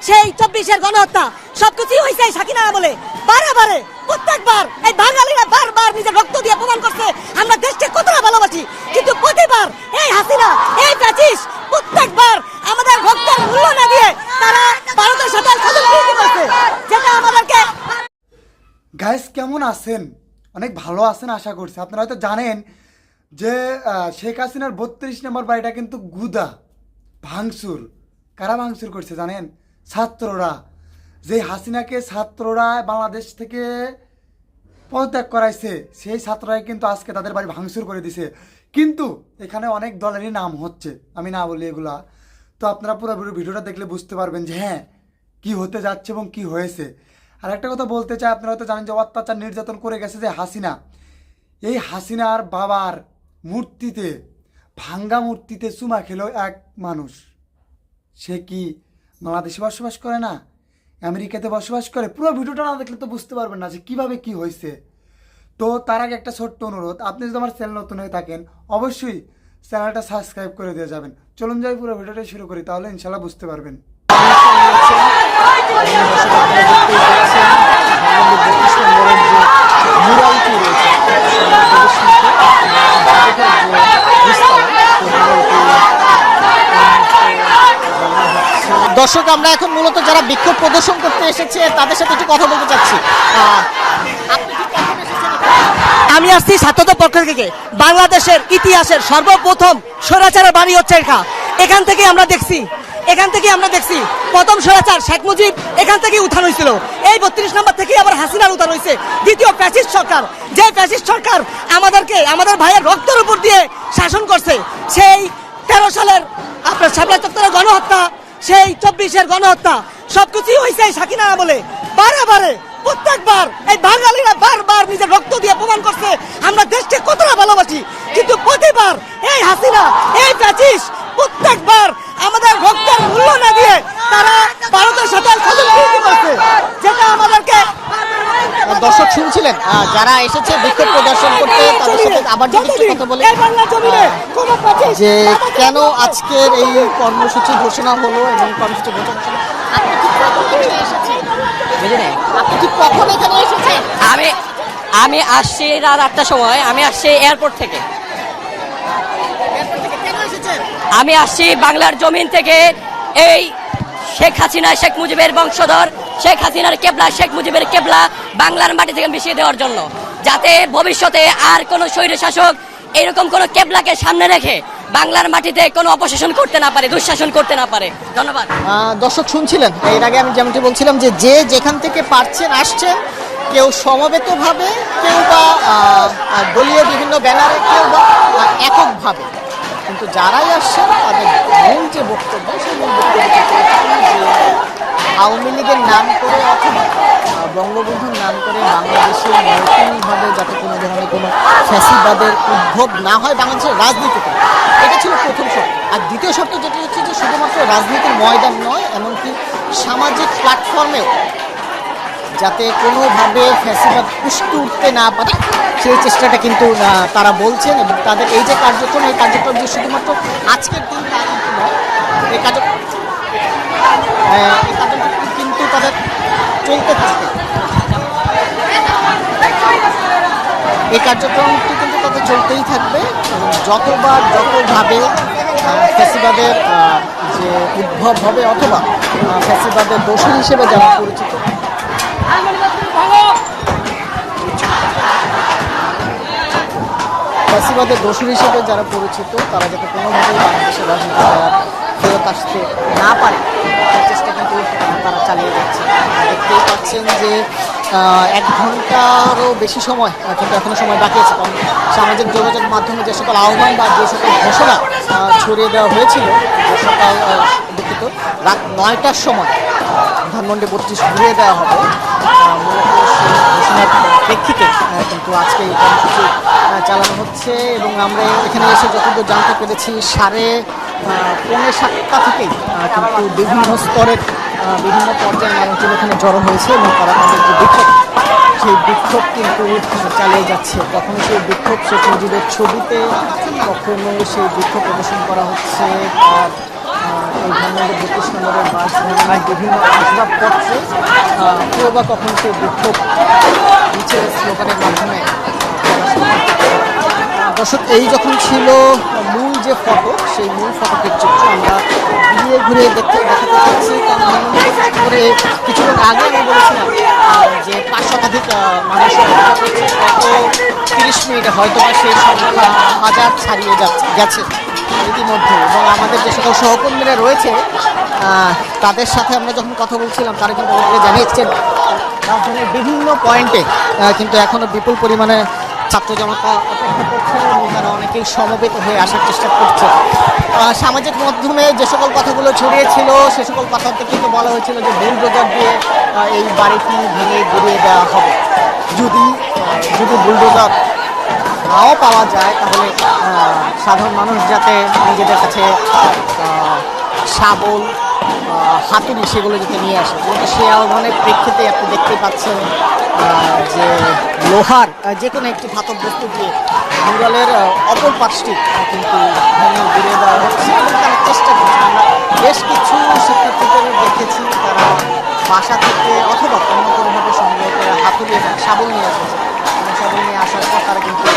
সেই 24-এর গণহত্যা সবকিছুই হয়েছে সাকিনা বলে বারে প্রত্যেকবার এই বাঙালিরা বারবার নিজের রক্ত দিয়ে প্রমাণ করছে আমরা দেশকে কতটা ভালোবাসি, কিন্তু প্রতিবার এই হাসিনা এই ফ্যাসিস্ট প্রত্যেকবার আমাদের রক্তের মূল্য না দিয়ে তারা ভারতের সাথে ষড়যন্ত্র করছে, যেটা আমাদেরকে। গাইস কেমন আছেন? অনেক ভালো আছেন আশা করছি। আপনারা হয়তো জানেন যে শেখ হাসিনার 32 নম্বর বাড়িটা কিন্তু গুদা ভাঙচুর। কারা ভাঙচুর করছে জানেন? ছাত্ররা। যে হাসিনাকে ছাত্ররা বাংলাদেশ থেকে পদত্যাগ করাইছে, সেই ছাত্ররাই কিন্তু আজকে তাদের বাড়ি ভাঙচুর করে দিছে। কিন্তু এখানে অনেক দলেরই নাম হচ্ছে, আমি না বলি এগুলা। তো আপনারা পুরো ভিডিওটা দেখলে বুঝতে পারবেন যে হ্যাঁ কী হতে যাচ্ছে এবং কি হয়েছে। আর একটা কথা বলতে চাই, আপনারা হয়তো জানেন যে অত্যাচার নির্যাতন করে গেছে যে হাসিনা। এই হাসিনার বাবার মূর্তিতে, ভাঙ্গা মূর্তিতে চুমা খেলো এক মানুষ। সে কি বাংলাদেশে বসবাস করে না, আমেরিকাতে বসবাস করে? পুরো ভিডিওটা না দেখলে তো বুঝতে পারবেন না যে কীভাবে কি হয়েছে। তো তার আগে একটা ছোট্ট অনুরোধ, আপনি যদি আমার চ্যানেল নতুন হয়ে থাকেন অবশ্যই চ্যানেলটা সাবস্ক্রাইব করে দিয়ে যাবেন। চলুন যাই পুরো ভিডিওটা শুরু করি, তাহলে ইনশাল্লাহ বুঝতে পারবেন। দর্শক, আমরা এখন মূলত যারা বিক্ষোভ প্রদর্শন করতে এসেছে তাদের সাথে একটু কথা বলতে চাচ্ছি। আমি আসছি ছাত্রদের পক্ষ থেকে। বাংলাদেশের ইতিহাসের সর্বপ্রথম স্বৈরাচারের বাড়ি হচ্ছে এখান থেকে আমরা দেখছি প্রথম স্বৈরাচার শেখ মুজিব এখান থেকে উত্থান হয়েছিল। এই 32 নম্বর থেকে আবার হাসিনার উত্থান হয়েছে, দ্বিতীয় ফ্যাসিস্ট সরকার। যে ফ্যাসিস্ট সরকার আমাদের ভাইয়ের রক্তের উপর দিয়ে শাসন করছে, সেই 13 সালের আপনার শাপলা চত্বরের গণহত্যা, সেই 24-এর গণহত্যা সবকিছুই হয়েছে সাকিনা বলে বারে প্রত্যেকবার এই বাঙালিরা বারবার নিজের রক্ত দিয়ে প্রমাণ করছে আমরা দেশকে কতটা ভালোবাসি, কিন্তু প্রতিবার এই হাসিনা এই ফ্যাসিস্ট প্রত্যেকবার আমাদের রক্তের মূল্য না দিয়ে তারা ভারতের সাথে ষড়যন্ত্র করছে, যেটা আমাদেরকে। দর্শক শুনছিলেন যারা এসেছে বিক্ষোভ প্রদর্শন করতে, তাদের সাথে আবার যদি একটু কথা বলে যে কেন আজকের এই কর্মসূচি ঘোষণা হলো এবং কর্মসূচি ঘোষণা আমি আসছি রাত 8টার সময়। আমি আসছি এয়ারপোর্ট থেকে। আমি আসছি বাংলার জমিন থেকে। এই শেখ হাসিনা, শেখ মুজিবের বংশধর, শেখ হাসিনার কেবলা, শেখ মুজিবের কেবলা বাংলার মাটি থেকে মিশিয়ে দেওয়ার জন্য, যাতে ভবিষ্যতে আর কোনো স্বৈরশাসক এরকম কোনো কেবলাকে সামনে রেখে বাংলার মাটিতে কোনো অপশাসন করতে না পারে, দুঃশাসন করতে না পারে। ধন্যবাদ। দর্শক শুনছিলেন, এর আগে আমি যেমনটি বলছিলাম যে যেখান থেকে পারছেন আসছেন, কেউ সমবেতভাবে, কেউ বা দলীয় বিভিন্ন ব্যানারে, কেউ বা এককভাবে। কিন্তু যারাই আসছেন তাদের মূল যে বক্তব্য, সেই মূল বক্তব্য আওয়ামী লীগের নাম করে অথবা বঙ্গবন্ধুর নাম করে বাংলাদেশে নতুনভাবে যাতে কোনো ধরনের কোনো ফ্যাসিবাদের উদ্ভব না হয় বাংলাদেশের রাজনীতিতে। এটা ছিল প্রথম শর্ত। আর দ্বিতীয় শর্ত যেটি হচ্ছে যে শুধুমাত্র রাজনীতির ময়দান নয়, এমনকি সামাজিক প্ল্যাটফর্মেও যাতে কোনোভাবে ফ্যাসিবাদ পুষ্টি উঠতে না পারে, সেই চেষ্টাটা কিন্তু তারা বলছেন। এবং তাদের এই যে কার্যক্রম, এই কার্যক্রম যে শুধুমাত্র আজকের দিন তা কিন্তু নয়, এই কার্যক্রম কিন্তু তাদের চলতে থাকে। এই কার্যক্রমটি কিন্তু তাদের চলতেই থাকবে। যতবার যতভাবে ফ্যাসিবাদের যে উদ্ভব হবে অথবা ফ্যাসিবাদের দোষী হিসেবে যারা পরিচিত, ফ্যাসিবাদের দোষী হিসেবে যারা পরিচিত, তারা যাতে কোনোভাবেই বাংলাদেশের রাজনীতি ফেরত আসতে না পারে সেই চেষ্টা কিন্তু তারা চালিয়ে যাচ্ছে। দেখতেই পাচ্ছেন যে 1 ঘন্টারও বেশি সময় কিন্তু এখনো সময় বাকি আছে। কারণ সামাজিক যোগাযোগ মাধ্যমে যে সকল আহ্বান বা যে সকল ঘোষণা ছড়িয়ে দেওয়া হয়েছিল, যে সকাল দুঃখিত রাত 9টার সময় ধানমন্ডি 32 ঘুরিয়ে দেওয়া হবে, ঘোষণার প্রেক্ষিতে কিন্তু আজকে এই কর্মসূচি চালানো হচ্ছে। এবং আমরা এখানে এসে যতদূর জানতে পেরেছি 6:45 থেকেই কিন্তু বিভিন্ন স্তরের বিভিন্ন পর্যায়ে মানুষজন এখানে জড়ো হয়েছে এবং তারা তাদের যে বিক্ষোভ, সেই বিক্ষোভ কিন্তু চালিয়ে যাচ্ছে। কখনো সেই বিক্ষোভ শেখ মুজিবের ছবিতে, কখনো সেই বিক্ষোভ প্রদর্শন করা হচ্ছে এই ধানমন্ডি 32 নম্বরের বাস ভ্রমণের বিভিন্ন আসবাবপত্রে কেউ বা কখন কেউ বিক্ষোভ মিছিল স্লোগানের মাধ্যমে দর্শক এই যখন ছিল মূল যে ফটক সেই মূল ফটকের চিত্র আমরা ঘুরিয়ে ঘুরিয়ে দেখাতে চাচ্ছি। কারণ ধানমন্ডি করে কিছুক্ষণ আগে আমি বলেছিলাম যে 5 শতাধিক মানুষ অপেক্ষা করছে, গত 30 মিনিটে হয়তো বা সেই সংখ্যা হাজার ছাড়িয়ে গেছে ইতিমধ্যে। এবং আমাদের যে সকল সহকর্মীরা রয়েছে তাদের সাথে আমরা যখন কথা বলছিলাম তারা কিন্তু আমাদেরকে জানিয়েছেন রাজধানীর বিভিন্ন পয়েন্টে কিন্তু এখনো বিপুল পরিমাণে ছাত্র জনতা অপেক্ষা করছে এবং তারা অনেকেই সমবেত হয়ে আসার চেষ্টা করছে। সামাজিক মাধ্যমে যে সকল কথাগুলো ছড়িয়েছিল সে সকল কথাতে কিন্তু বলা হয়েছিল যে বুলডোজার দিয়ে এই বাড়িটি ভেঙে গুড়িয়ে দেওয়া হবে। যদি বুলডোজার নাও পাওয়া যায় তাহলে সাধারণ মানুষ যাতে নিজেদের কাছে শাবল হাতুড়ি সেগুলো যাতে নিয়ে আসে। কিন্তু সে আহ্বানের প্রেক্ষিতে আপনি দেখতে পাচ্ছেন যে লোহার যে কোনো একটি ধাতব বস্তু দিয়ে মুরালের অপর পাশটি কিন্তু ভেঙে ঘুরিয়ে দেওয়া হচ্ছে এবং তারা চেষ্টা করছে। আমরা বেশ কিছু শিক্ষার্থীদের দেখেছি তারা বাসা থেকে অথবা অন্য কোনোভাবে সংগ্রহ করে হাতুড়ি এবং শাবল নিয়ে এসেছে এবং শাবল নিয়ে আসার পর তারা কিন্তু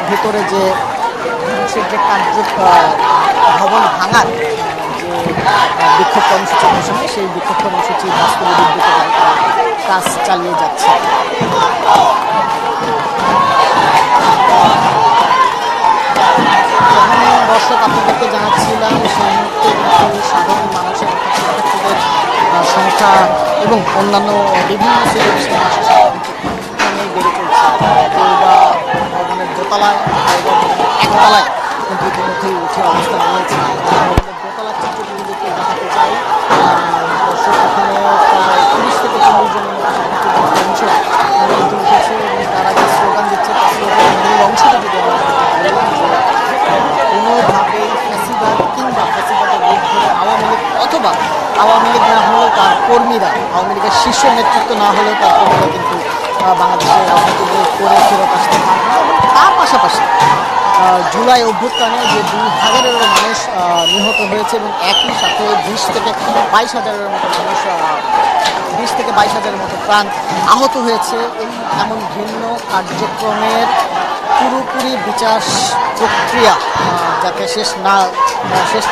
ভেতরে যে ধ্বংসের যে ভবন ভাঙার যে বিক্ষোভ কর্মসূচি ঘোষণা সেই বিক্ষোভ কর্মসূচি বাস্তবে বিদ্যুৎ কাজ চালিয়ে যাচ্ছে। দর্শক আপনাদেরকে জানাচ্ছিলাম সেই মুহূর্তে কিন্তু সাধারণ মানুষের শিক্ষার্থীদের সংখ্যা এবং অন্যান্য বিভিন্ন শ্রেণীর মানুষের সংখ্যা অনেক বেড়ে চলছে। কেউ বা ভবনের দোতলায় কেউ বা একতলায় কিন্তু ইতিমধ্যেই উঠে অবস্থান নিয়েছে। ভবনের দোতলার চিত্রগুলো দেখে দেখাতে চাই দর্শক এখানে প্রায় 30 থেকে 40 জনের মতো শিক্ষার্থীদের অংশ কিন্তু উঠেছে এবং তারা যে স্লোগান দিচ্ছে তার স্লোগানের মূল অংশটা যদি আমরা কোনোভাবেই ফ্যাসিবাদ কিংবা ফ্যাসিবাদের বিরুদ্ধে আওয়ামী লীগ অথবা আওয়ামী লীগ না হলেও তার কর্মীরা, আওয়ামী লীগের শীর্ষ নেতৃত্ব না হলেও তার কর্মীরা কিন্তু বাংলাদেশের রাজনীতি করে ফেরত আসতে পারবে না। এবং তার পাশাপাশি জুলাই অভ্যুত্থানে যে 2000-এরও মানুষ নিহত হয়েছে এবং একই সাথে 20 থেকে 22,000-এর মতো মানুষ 20 থেকে 22,000-এর মতো প্রাণ আহত হয়েছে। এমন ভিন্ন কার্যক্রমের পুরোপুরি বিচার প্রক্রিয়া যাতে শেষ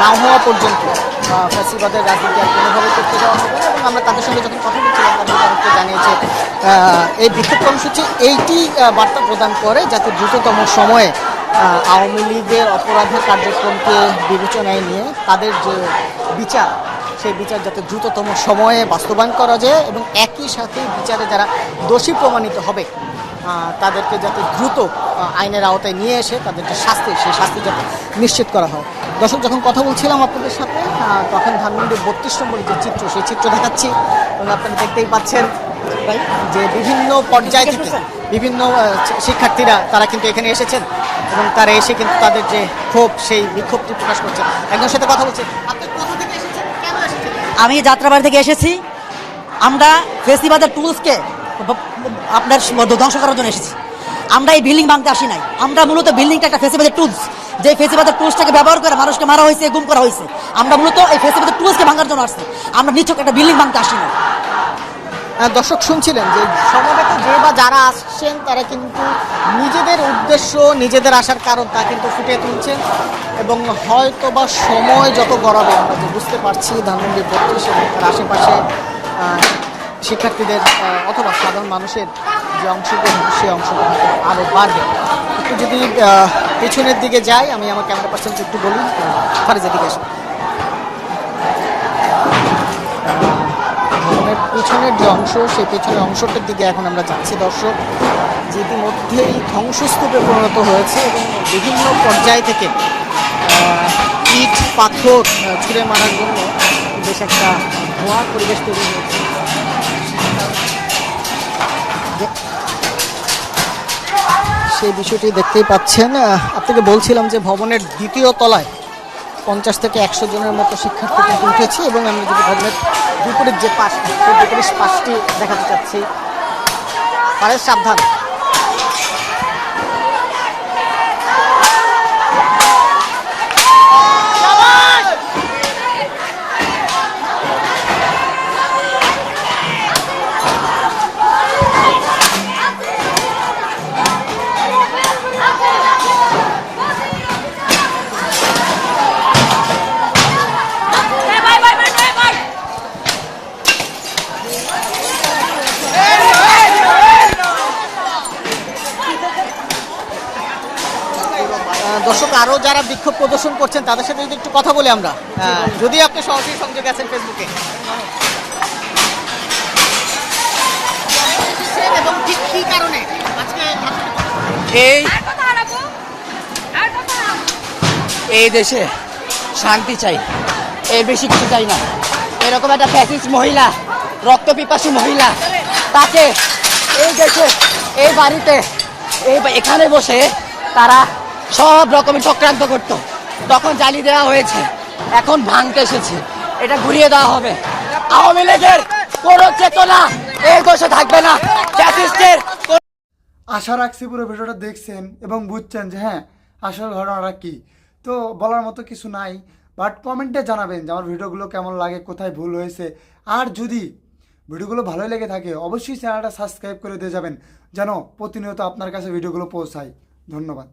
না হওয়া পর্যন্ত ফ্যাসিবাদের রাজনীতি আর কোনোভাবে করতে দেওয়া হবে না। এবং আমরা তাদের সঙ্গে যখন কথা বলছিলাম তাদের আমাকে জানিয়েছে এই বিক্ষোভ কর্মসূচি এইটি বার্তা প্রদান করে যাতে দ্রুততম সময়ে আওয়ামী লীগের অপরাধের কার্যক্রমকে বিবেচনায় নিয়ে তাদের যে বিচার সেই বিচার যাতে দ্রুততম সময়ে বাস্তবায়ন করা যায় এবং একই সাথে বিচারে যারা দোষী প্রমাণিত হবে তাদেরকে যাতে দ্রুত আইনের আওতায় নিয়ে এসে তাদের যে শাস্তি সেই শাস্তি যাতে নিশ্চিত করা হয়। দর্শক যখন কথা বলছিলাম আপনাদের সাথে তখন ধানমন্ডির 32 নম্বরের যে চিত্র সেই চিত্র দেখাচ্ছি এবং আপনারা দেখতেই পাচ্ছেন যে বিভিন্ন পর্যায় থেকে বিভিন্ন শিক্ষার্থীরা তারা কিন্তু এখানে এসেছেন এবং তারা এসে কিন্তু তাদের যে ক্ষোভ সেই বিক্ষোভটি প্রকাশ করছেন। একজনের সাথে কথা বলছেন, আপনি কোথা থেকে এসেছেন, কেন এসেছেন? আমি যাত্রাবাড়ি থেকে এসেছি। আমরা ফেসিবাদের টুলসকে আপনার ধ্বংস করার জন্য এসেছি। আমরা এই বিল্ডিং ভাঙতে আসি নাই। আমরা মূলত বিল্ডিংটা একটা ফেসিবাদের টুলস, যে ফেসিবাদের টুলসটাকে ব্যবহার করে মানুষকে মারা হয়েছে, গুম করা হয়েছে। আমরা মূলত এই ফেসিবাদের টুলসকে ভাঙার জন্য আসছি। আমরা নিছক একটা বিল্ডিং ভাঙতে আসি না। দর্শক শুনছিলেন যে সমবেত যে বা যারা আসছেন তারা কিন্তু নিজেদের উদ্দেশ্য, নিজেদের আসার কারণ তা কিন্তু ফুটিয়ে তুলছেন এবং হয়তো বা সময় যত গড়াবে আমরা যে বুঝতে পারছি ধানমন্ডি 32 এবং তার আশেপাশে শিক্ষার্থীদের অথবা সাধারণ মানুষের যে অংশগ্রহণ সেই অংশগ্রহণ আরও বাড়বে। একটু যদি পেছনের দিকে যাই, আমি আমার ক্যামেরা পার্সনকে একটু বলি ফারিজের দিকে আসুন। ভবনের পিছনের যে অংশ সেই পেছনের অংশটার দিকে এখন আমরা যাচ্ছি দর্শক, যে ইতিমধ্যেই ধ্বংসস্তূপে পরিণত হয়েছে এবং বিভিন্ন পর্যায় থেকে ইট পাথর ছুঁড়ে মারার জন্য বেশ একটা ধোঁয়ার পরিবেশ তৈরি হয়েছে। সেই বিষয়টি দেখতেই পাচ্ছেন। আপনাকে বলছিলাম যে ভবনের দ্বিতীয় তলায় 50 থেকে 100 জনের মতো শিক্ষার্থী কিন্তু উঠেছে এবং আমরা যদি ভবনের বিপরীত যে পাশ সেই বিপরীত পাশটি দেখাতে চাচ্ছি। পারে সাবধান। আরো যারা বিক্ষোভ প্রদর্শন করছেন তাদের সাথে যদি একটু কথা বলি আমরা, যদি আপনি সরাসরি সংযোগে আছেন ফেসবুকে, এবং ঠিক কি কারণে আজকে এই দেশে শান্তি চাই, এর বেশি কিছু চাই না। এরকম একটা ফ্যাসিস্ট মহিলা, রক্তপিপাসু মহিলা, তাকে এই দেশে এই বাড়িতে এখানে বসে তারা সব রকমের চক্রান্ত করত, তখন জ্বালিয়ে দেওয়া হয়েছে, এখন ভাঙতে এসেছে, এটা ঘুরিয়ে দেওয়া হবে। আওয়ামী লীগের কোনো চেতনা এই দেশে থাকবে না, ফ্যাসিস্টের। আশা রাখছি পুরো ভিডিওটা দেখছেন এবং বুঝছেন যে হ্যাঁ আসল ঘটনাটা কি। তো বলার মতো কিছু নাই, বাট কমেন্টে জানাবেন যে আমার ভিডিওগুলো কেমন লাগে, কোথায় ভুল হয়েছে। আর যদি ভিডিওগুলো ভালোই লেগে থাকে অবশ্যই চ্যানেলটা সাবস্ক্রাইব করে দিয়ে যাবেন, যেন প্রতিনিয়ত আপনার কাছে ভিডিওগুলো পৌঁছায়। ধন্যবাদ।